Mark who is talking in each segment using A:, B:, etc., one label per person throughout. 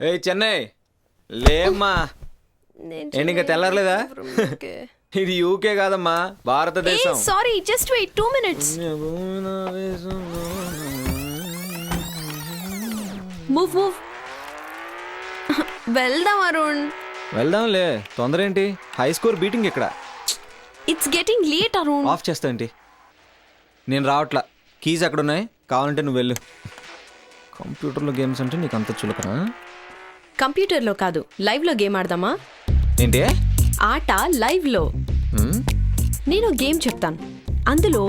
A: ఏ చెన్నై లేమ్మా. ఏంటి ఇంకా తెల్లారలేదా? ఇది యూకే కాదమ్మా, భారతదేశం.
B: Sorry, just wait 2 minutes. Move. వెళ్దాం అరుణ్.
A: వెళ్దాంలే, తొందర ఏంటి? హై స్కోర్ బీటింగ్ ఇక్కడ.
B: It's getting late Arun.
A: Off చేస్తా ఏంటి? నేను రావట్లా. కీస్ ఎక్కడ ఉన్నాయి? కావాలంటే నువ్వు వెళ్ళు. కంప్యూటర్లో గేమ్స్ అంటే నీకు అంత చులకనా?
B: కంప్యూటర్లో కాదు, లైవ్లో గేమ్ ఆడదామా?
A: ఏంటి
B: ఆట లైవ్లో. నేను గేమ్ చెప్తాను, అందులో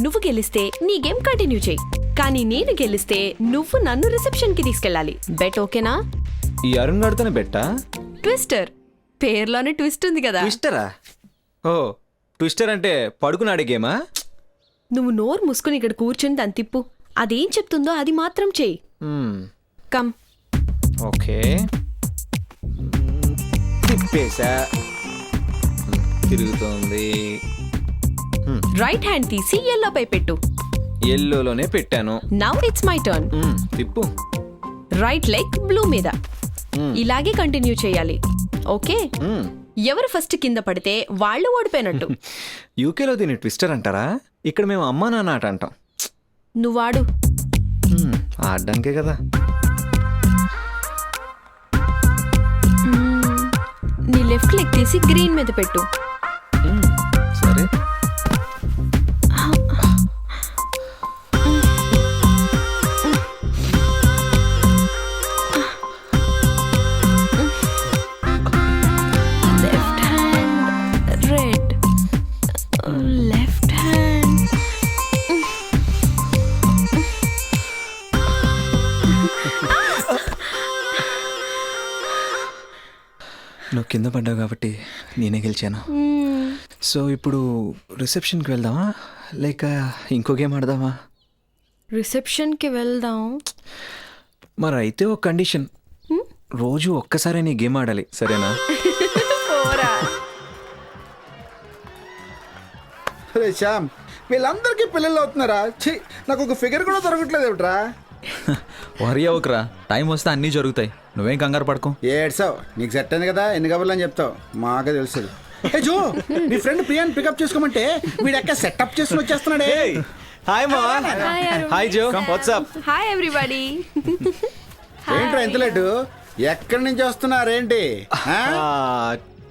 B: నువ్వు గెలిస్తే నీ గేమ్ కంటిన్యూ చేయి, కానీ నేను గెలిస్తే నువ్వు నన్ను రిసెప్షన్కి తీసుకెళ్ళాలి. బెట్ ఓకేనా?
A: ఈ అరుణ్ గడితేనే బెట్టా?
B: ట్విస్టర్, పేర్లోనే ట్విస్ట్ ఉంది కదా.
A: ట్విస్టరా? ఓ, ట్విస్టర్ అంటే పడుకున్నాడే గేమా?
B: నువ్వు నోరు మూసుకుని ఇక్కడ కూర్చుని దాన్ని తిప్పు. అదేం చెప్తుందో అది మాత్రం చెయ్యి. కమ్.
A: ఓకే, తిప్పేసా. తిరుగుతోంది.
B: రైట్ హ్యాండ్ తీసి ఎల్లోపై పెట్టు.
A: ఎల్లోలోనే పెట్టాను.
B: Now it's my turn.
A: Tippu.
B: Right leg blue మీద. ఇలాగే కంటిన్యూ చేయాలి, ఓకే? ఎవరు ఫస్ట్ కింద పడితే వాళ్ళు ఓడిపోయినట్టు.
A: యూకేలో దీన్ని ట్విస్టర్ అంటారా? ఇక్కడ మేము అమ్మా నాన్న ఆట అంటాం.
B: నువ్వాడు.
A: ఆడడానికే కదా.
B: నీ లెఫ్ట్ లెగ్ తీసి గ్రీన్ మీద పెట్టు.
A: సరే.
B: Left hand red, left hand.
A: నువ్వు కింద పడ్డావు కాబట్టి నేనే గెలిచాను. సో ఇప్పుడు రిసెప్షన్కి వెళ్దామా లేక ఇంకో గేమ్ ఆడదామా?
B: రిసెప్షన్కి వెళ్దాం.
A: మరి అయితే ఒక కండిషన్, రోజు ఒక్కసారి నీ గేమ్ ఆడాలి, సరేనా?
C: రే శ్యామ్, వీళ్ళందరికీ పిల్లలు అవుతున్నారా? ఛీ, నాకు ఒక ఫిగర్ కూడా దొరకట్లేదు ఏమిట్రా?
D: వరి అవ్వకురా, టైం వస్తే అన్నీ జరుగుతాయి, నువ్వేం కంగారు పడుకో.
C: ఏడ్సావు, నీకు సెట్ అయింది కదా, ఎన్ని కబుర్లు అని చెప్తావు, మాకే తెలుసు. ఏ జో, నీ ఫ్రెండ్ ప్రియాని పికప్ చేసుకోమంటే వీడు ఎక్కడ సెటప్ చేసుకుని వచ్చేస్తున్నాడే.
A: హాయ్ మా. హాయ్ జో, వాట్సాప్?
B: Hi everybody.
C: ఏంట్రా ఇంత లేటు? ఎక్కడి నుంచి వస్తున్నారేంటి?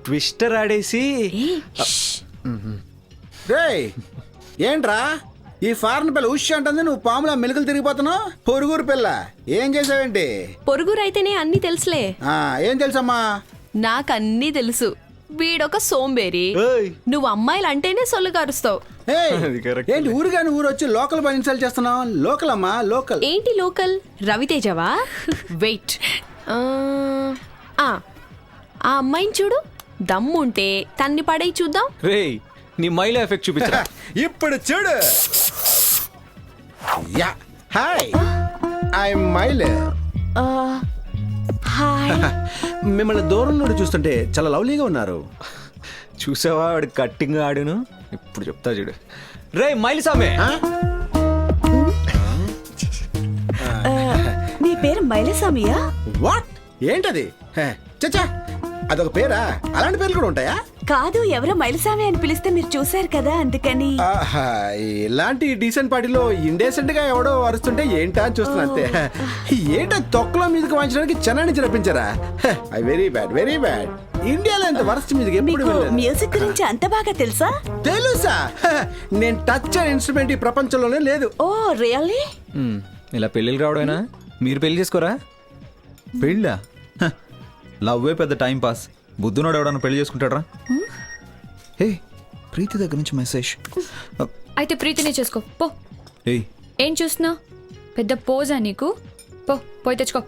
A: ట్విస్టర్ ఆడేసి.
C: రేయ్, ఏంట్రా ఈ ఫారెన్ పిల్ల ఉష్ అంటుంది, నువ్వు పాములా మెలుకలు తిరిగిపోతున్నావు? పొరుగురు పిల్ల ఏం చేసావేంటి?
B: పొరుగురు అయితేనే అన్ని తెలుసులే.
C: ఏం తెలుసమ్మా?
B: నాకు అన్నీ తెలుసు. వీడొక సోంబేరి, నువ్వు అమ్మాయిలు అంటేనే సొల్లు కారుస్తావు.
C: ఏంటి ఊరుగాని ఊరు వచ్చి లోకల్ పని ఇన్సల్ట్ చేస్తున్నావు? లోకల్ అమ్మా, లోకల్.
B: ఏంటి లోకల్? రవితేజవా? వెయిట్, ఆ అమ్మాయిని చూడు, దమ్ముంటే తన్ని పడేయి చూద్దాం.
A: రేయ్, నీ మైలా ఎఫెక్ట్ చూపించరా?
C: ఇప్పుడు చూడు. యా, హాయ్, ఐఎమ్ మైలే.
B: హాయ్.
C: మిమ్మల్ని దూరం నుండి చూస్తుంటే చాలా లవ్లీగా ఉన్నారు.
A: చూసావా వాడు కట్టింగ్ ఆడును? ఇప్పుడు చెప్తా చూడు. రే మైలి సామే,
E: నీ పేరు మైలస్వామియా?
C: వాట్? ఏంటది? చచ్చా, అదొక పేరా? అలాంటి పేర్లు కూడా ఉంటాయా?
E: కాదు, ఎవరో మైలస్వామి అని పిలిస్తే మీరు చూశారు కదా, అందుకని.
C: ఇలాంటి డీసెంట్ పార్టీలో ఇండెసెంట్ గా ఎవడో అరుస్తుంటే ఏంటా అని చూస్తున్నా అంతే. ఏంటో తొక్కలో మీదకి వాయించడానికి చెన్నై రప్పించారా? Very bad, very bad. ఇండియాలో ఎంత వరస్ట్ మ్యూజిక్ ఎప్పుడు వినలేదు.
E: మ్యూజిక్ గురించి అంత బాగా తెలుసా?
C: తెలుసా? నేను టచ్ అనే ఇన్స్ట్రుమెంట్ ఈ ప్రపంచంలోనే లేదు.
E: ఓ రియల్లీ?
A: ఇలా పెళ్ళిళ్ళు రావడమేనా? మీరు పెళ్లి చేసుకోరా?
D: పెళ్ళా? లవ్వే పెద్ద టైం పాస్. బుద్ధునోడు ఎవడన్నా పెళ్లి చేసుకుంటాడ్రా?
A: హే, ప్రీతి దగ్గర నుంచి మెసేజ్.
F: అయితే ప్రీతినే చేసుకో పో.
D: ఏయ్,
F: ఏం చూస్తున్నావు? పెద్ద పోజా నీకు? పో, పోయి తెచ్చుకో.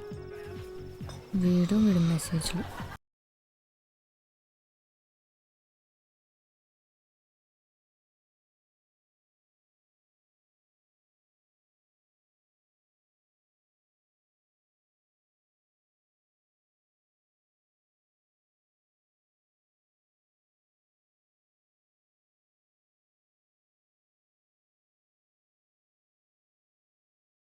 F: వీడు మెసేజ్లు.